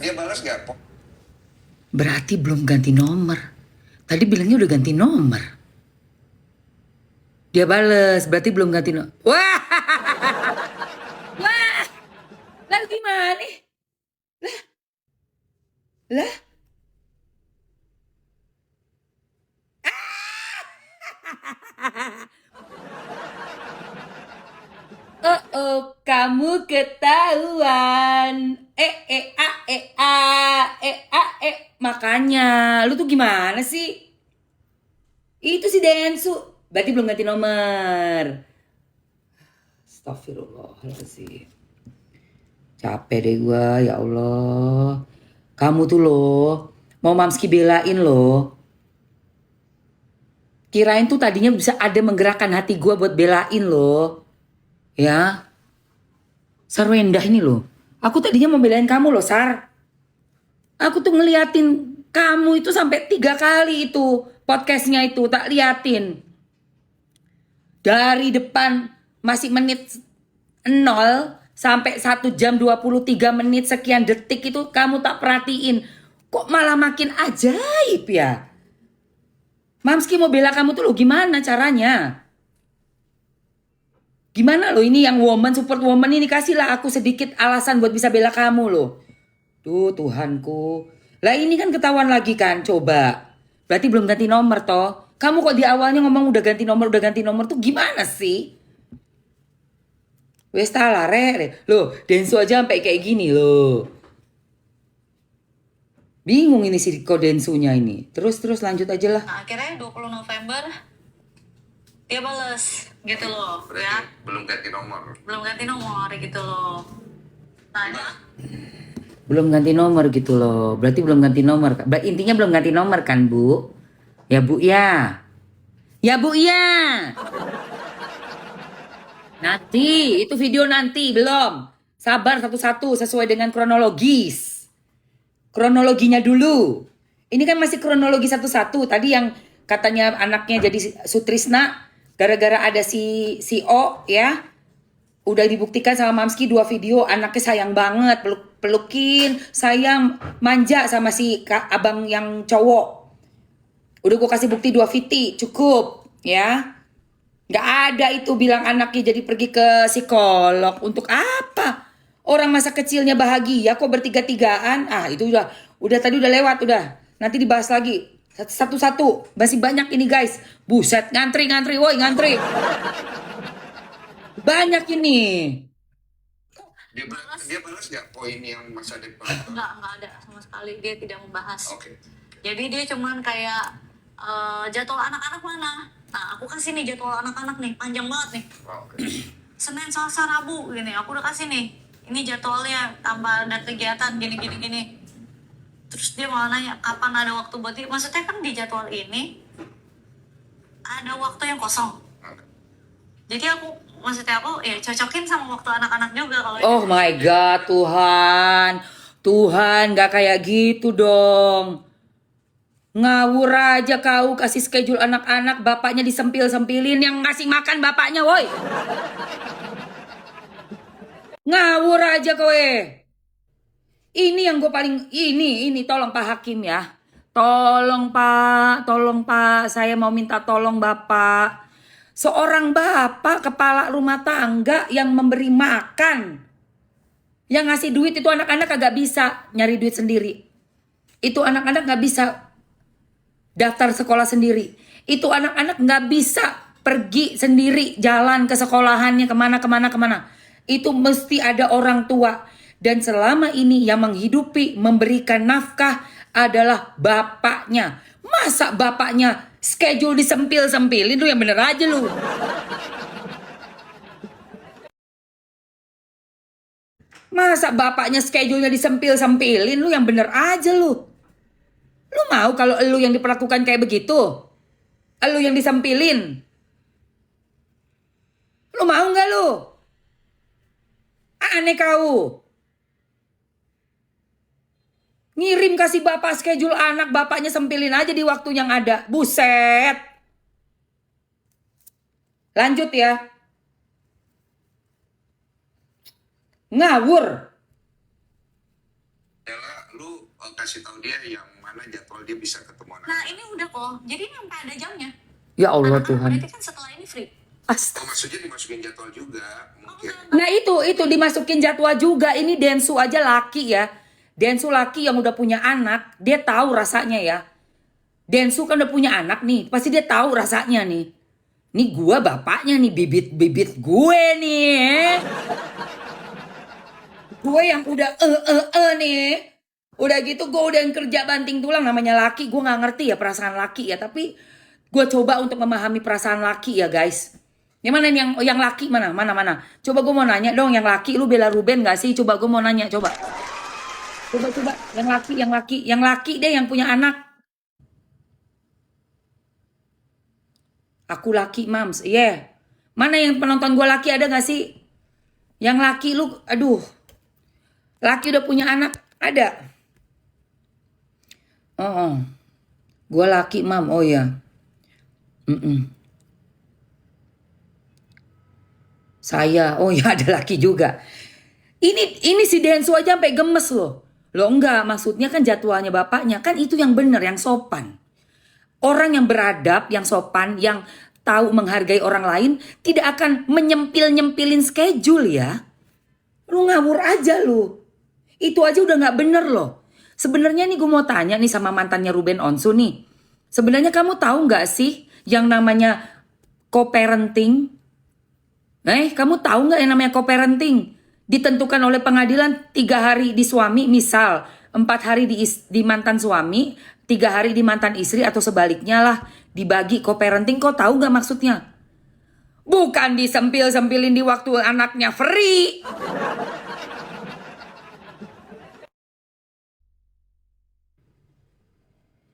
Dia balas nggak? Berarti belum ganti nomor. Tadi bilangnya udah ganti nomor. Dia bales, berarti belum ganti nomor. Wah, wah, lalu gimana? Lah, kamu ketahuan. Makanya, lu tuh gimana sih? Itu si Densu, berarti belum ganti nomor. Astagfirullahaladzim. Capek deh gua, ya Allah. Kamu tuh loh, mau Mamski belain loh. Kirain tuh tadinya bisa ada menggerakkan hati gua buat belain loh. Ya, Sarwendah ini loh. Aku tadinya mau belain kamu loh, Sar. Aku tuh ngeliatin kamu itu sampai 3 kali itu podcastnya itu tak liatin. Dari depan masih menit 0 sampai 1 jam 23 menit sekian detik itu kamu tak perhatiin. Kok malah makin ajaib ya? Mamski mau bela kamu tuh lo gimana caranya? Gimana lo ini yang woman support woman ini, kasihlah aku sedikit alasan buat bisa bela kamu loh. Tuh Tuhanku. Lah ini kan ketahuan lagi kan, coba. Berarti belum ganti nomor toh. Kamu kok di awalnya ngomong udah ganti nomor tuh gimana sih? Wes lah re. Loh, Densu aja sampai kayak gini loh. Bingung ini si Densunya ini. Terus lanjut aja lah. Nah, akhirnya 20 November dia bales gitu loh. Berarti ya. belum ganti nomor. Belum ganti nomor gitu loh. Nah, Belum ganti nomor gitu loh. Berarti belum ganti nomor. Intinya belum ganti nomor kan, Bu? Ya, Bu ya. Ya, Bu ya. Nanti, itu video nanti belum. Sabar satu-satu sesuai dengan kronologis. Kronologinya dulu. Ini kan masih kronologi satu-satu. Tadi yang katanya anaknya jadi Sutrisna gara-gara ada si O ya. Udah dibuktikan sama Mamski 2 video, anaknya sayang banget, pelukin, sayang, manja sama si abang yang cowok. Udah gue kasih bukti 2 viti, cukup ya. Gak ada itu bilang anaknya jadi pergi ke psikolog. Untuk apa? Orang masa kecilnya bahagia kok bertiga-tigaan. Ah itu udah tadi udah lewat udah. Nanti dibahas lagi. Satu-satu. Masih banyak ini guys. Buset ngantri, woi ngantri. Banyak ini. Dia balas nggak poin yang masa depan? nggak ada sama sekali, dia tidak membahas. Oke. Jadi dia cuman kayak jadwal anak-anak mana. Nah, aku kasih nih jadwal anak-anak nih, panjang banget nih. Oke. Senin, Selasa, Rabu gini. Aku udah kasih nih. Ini jadwalnya, tambah ada kegiatan gini. Terus dia malah nanya kapan ada waktu buat dia. Maksudnya kan di jadwal ini ada waktu yang kosong. Oke. Jadi maksudnya aku ya cocokin sama waktu anak-anak juga kalau Oh my God, Tuhan gak kayak gitu dong. Ngawur aja kau kasih schedule anak-anak, bapaknya disempil-sempilin, yang ngasih makan bapaknya woi. Ngawur aja kowe. Ini yang gue paling, ini tolong Pak Hakim ya. Tolong Pak, saya mau minta tolong Bapak. Seorang bapak kepala rumah tangga yang memberi makan. Yang ngasih duit itu anak-anak kagak bisa nyari duit sendiri. Itu anak-anak gak bisa daftar sekolah sendiri. Itu anak-anak gak bisa pergi sendiri jalan ke sekolahannya kemana. Itu mesti ada orang tua. Dan selama ini yang menghidupi, memberikan nafkah adalah bapaknya. Masa bapaknya schedule disempil-sempilin, lu yang bener aja lu. Masa bapaknya schedule-nya disempil-sempilin, lu yang bener aja lu. Lu mau kalau lu yang diperlakukan kayak begitu? Lu yang disempilin? Lu mau nggak lu? Aneh kau. Ngirim kasih bapak schedule anak, bapaknya sempilin aja di waktu yang ada. Buset. Lanjut ya. Ngawur. Adalah lu kasih tahu dia yang mana jadwal dia bisa ketemu anak. Nah ini udah kok, jadi ini sampai ada jamnya. Ya Allah Anak-anak Tuhan. berarti kan setelah ini free. Astaga. Maksudnya dimasukin jadwal juga mungkin. Nah itu dimasukin jadwal juga. Ini Densu aja laki ya. Densu laki yang udah punya anak, dia tahu rasanya ya. Densu kan udah punya anak nih, pasti dia tahu rasanya nih. Nih gua bapaknya nih, bibit-bibit gue nih. Gue yang udah nih. Udah gitu gue udah yang kerja banting tulang, namanya laki. Gue nggak ngerti ya perasaan laki ya, tapi gue coba untuk memahami perasaan laki ya guys. Yang mana yang laki mana? Coba gue mau nanya dong, yang laki lu bela Ruben gak sih? Coba gue mau nanya, coba. Coba yang laki deh yang punya anak. Aku laki mams, yeah. Mana yang penonton gue laki ada gak sih? Yang laki lu, aduh. Laki udah punya anak, ada. Gue laki mam, oh ya. Saya, oh ya ada laki juga. Ini si Densu aja sampai gemes loh. Loh enggak, maksudnya kan jadwalnya bapaknya. Kan itu yang bener, yang sopan. Orang yang beradab, yang sopan, yang tahu menghargai orang lain, tidak akan menyempil-nyempilin schedule ya. Lu ngawur aja lu. Itu aja udah gak bener loh. Sebenarnya nih gue mau tanya nih sama mantannya Ruben Onsu nih. Sebenarnya kamu tahu gak sih yang namanya co-parenting? Kamu tahu gak yang namanya co-parenting? Ditentukan oleh pengadilan 3 hari di suami, misal 4 hari di mantan suami, 3 hari di mantan istri atau sebaliknya lah, dibagi co-parenting. Kau tahu gak maksudnya? Bukan disempil-sempilin di waktu anaknya free.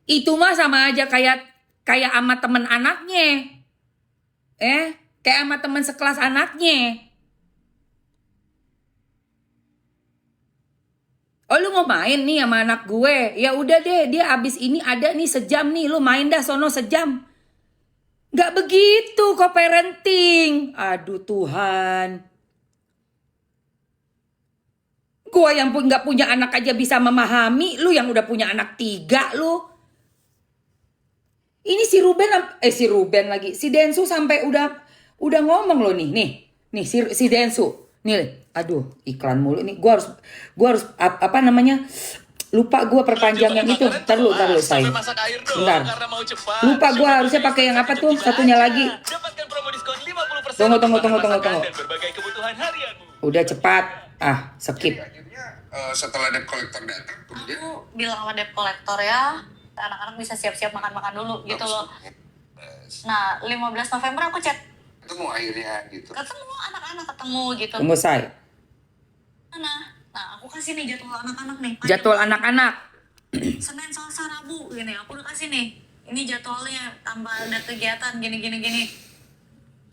Itu mah sama aja kayak sama temen anaknya. Kayak sama temen sekelas anaknya. Oh lu mau main nih sama anak gue? Ya udah deh, dia abis ini ada nih sejam nih, lu main dah sono sejam. Gak begitu kok parenting. Aduh Tuhan. Gue yang gak punya anak aja bisa memahami, lu yang udah punya anak 3 lu. Ini si Ruben lagi, si Densu sampai udah ngomong loh nih si Densu. Nih, aduh iklan mulu nih. Gue harus apa namanya? Lupa gue perpanjangan itu. Ntar lu saya. Bentar. Lupa gue harusnya pakai yang apa tuh? Satunya lagi. Tunggu. Udah cepat. Skip. Setelah debt collector datang kemudian Aku bilang sama debt collector ya, anak-anak bisa siap-siap makan-makan dulu gitu loh. Nah 15 November aku chat. ketemu akhirnya gitu. Ketemu anak-anak ketemu gitu. Tunggu saya. Nah aku kasih nih jadwal anak-anak nih. Jadwal anak-anak. Senin, Selasa, Rabu gini. Aku udah kasih nih. Ini jadwalnya tambah ada kegiatan gini.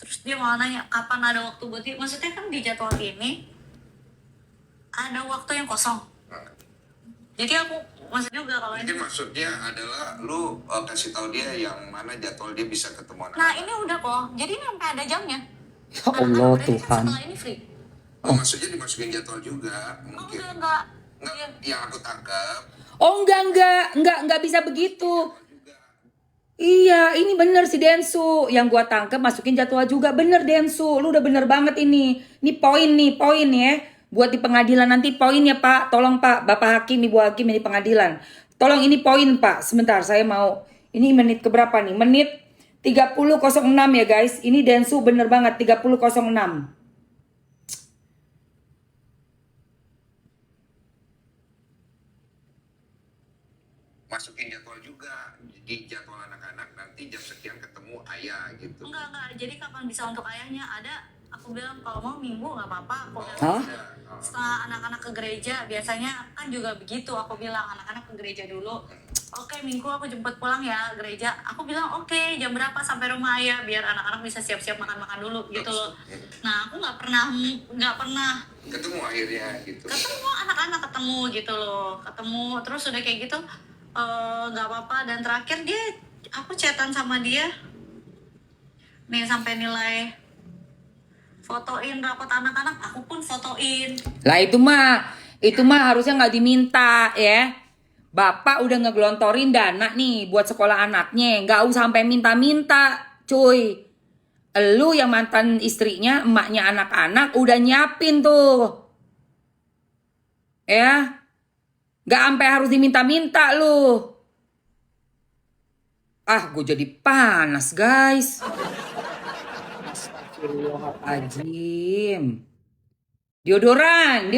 Terus dia malah nanya kapan ada waktu buat dia. Maksudnya kan di jadwal ini ada waktu yang kosong. Jadi aku maksudnya juga kalau Jadi ini. maksudnya adalah lu kasih tahu dia yang mana jadwal dia bisa ketemu anak. Nah ini udah kok. Jadi ini sampai ada jamnya. Ya Allah Berarti kan Tuhan. setelah ini free. Maksudnya dimasukin jadwal juga mungkin. Enggak. Yang aku tangkap. Oh enggak bisa begitu. Iya, ini bener si Densu. Yang gua tangkep masukin jadwal juga. Bener Densu, lu udah bener banget ini. Ini poin ya. Buat di pengadilan nanti poin ya Pak. Tolong Pak, Bapak Hakim, Ibu Hakim di pengadilan. Tolong ini poin Pak. Sebentar, saya mau. Ini menit keberapa nih? Menit 30.06 ya guys. Ini Densu bener banget 30.06. Masukin jadwal juga di jadwal anak-anak nanti jam sekian ketemu ayah gitu. Enggak. Jadi kapan bisa untuk ayahnya ada. Aku bilang kalau mau minggu nggak apa-apa. Aku bilang, Hah? setelah anak-anak ke gereja biasanya kan juga begitu. Aku bilang anak-anak ke gereja dulu. Oke, minggu aku jemput pulang ya gereja. Aku bilang oke, jam berapa sampai rumah ayah biar anak-anak bisa siap-siap makan-makan dulu gitu loh. Nah aku nggak pernah Ketemu akhirnya gitu. ketemu anak-anak ketemu gitu loh. Ketemu terus udah kayak gitu nggak apa-apa. Dan terakhir aku chatan sama dia nih sampai nilai fotoin rapot anak-anak, aku pun fotoin. Lah itu mah harusnya nggak diminta ya. Bapak udah ngegelontorin dana nih buat sekolah anaknya. Nggak usah sampai minta-minta, cuy. Elu yang mantan istrinya, emaknya anak-anak udah nyiapin tuh. Ya. Nggak sampai harus diminta-minta lu. Ah, gue jadi panas, guys. Astagfirullahaladzim. Deodoran.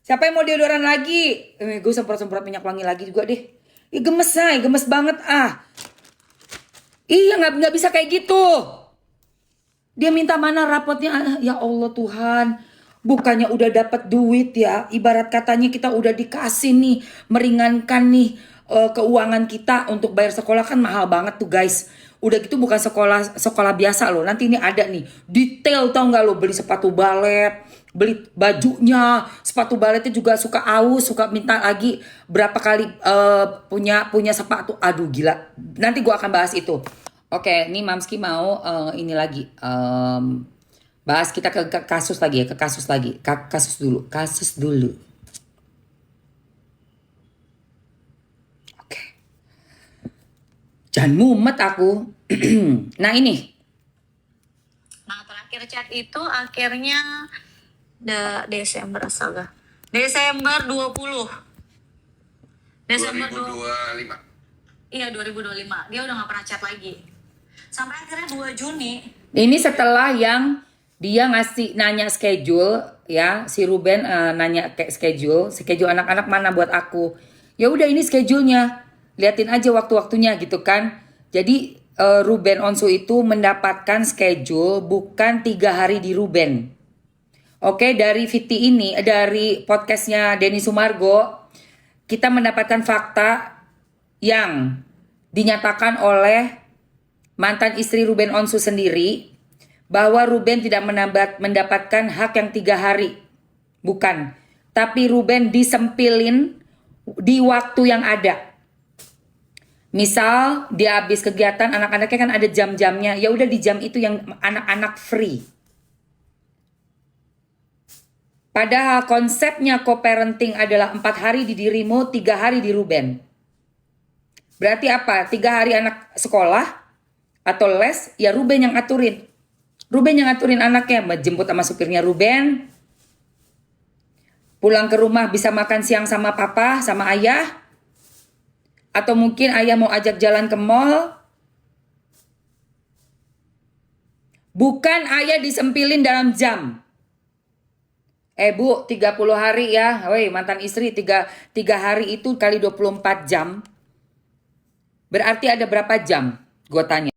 Siapa yang mau deodoran lagi? Gue semprot-semprot minyak wangi lagi juga deh. Ih, gemes gemes banget ah. Iya, nggak bisa kayak gitu. Dia minta mana rapotnya? Ya Allah Tuhan. Bukannya udah dapat duit ya. Ibarat katanya kita udah dikasih nih, meringankan nih keuangan kita untuk bayar sekolah kan mahal banget tuh guys. Udah gitu bukan sekolah biasa loh. Nanti ini ada nih detail, tau nggak lo, beli sepatu balet, beli bajunya, sepatu baletnya juga suka aus, suka minta lagi berapa kali punya sepatu. Aduh gila. Nanti gua akan bahas itu. Oke, nih Mamski mau ini lagi bahas kita ke kasus lagi ya, kasus dulu. Oke. Jangan mumet aku. Nah ini. Nah terakhir chat itu akhirnya Desember astaga. Desember 20. Desember 2025. Iya 2025. Dia udah gak pernah chat lagi. Sampai akhirnya 2 Juni. Ini setelah yang dia nanya schedule ya, si Ruben nanya kayak schedule anak-anak mana buat aku. Ya udah ini schedule-nya. Liatin aja waktu-waktunya gitu kan. Jadi Ruben Onsu itu mendapatkan schedule bukan 3 hari di Ruben. Oke, dari Viti ini, dari podcastnya Denny Sumargo, kita mendapatkan fakta yang dinyatakan oleh mantan istri Ruben Onsu sendiri, bahwa Ruben tidak mendapatkan hak yang 3 hari. Bukan. Tapi Ruben disempilin di waktu yang ada. Misal dia habis kegiatan, anak-anaknya kan ada jam-jamnya. Ya udah di jam itu yang anak-anak free. Padahal konsepnya co-parenting adalah 4 hari di dirimu, 3 hari di Ruben. Berarti apa? 3 hari anak sekolah atau les, ya Ruben yang aturin. Ruben yang ngaturin anaknya, jemput sama supirnya Ruben. Pulang ke rumah bisa makan siang sama papa, sama ayah. Atau mungkin ayah mau ajak jalan ke mall. Bukan ayah disempilin dalam jam. Bu, 30 hari ya. Woi, mantan istri 3 hari itu kali 24 jam. Berarti ada berapa jam? Gue tanya.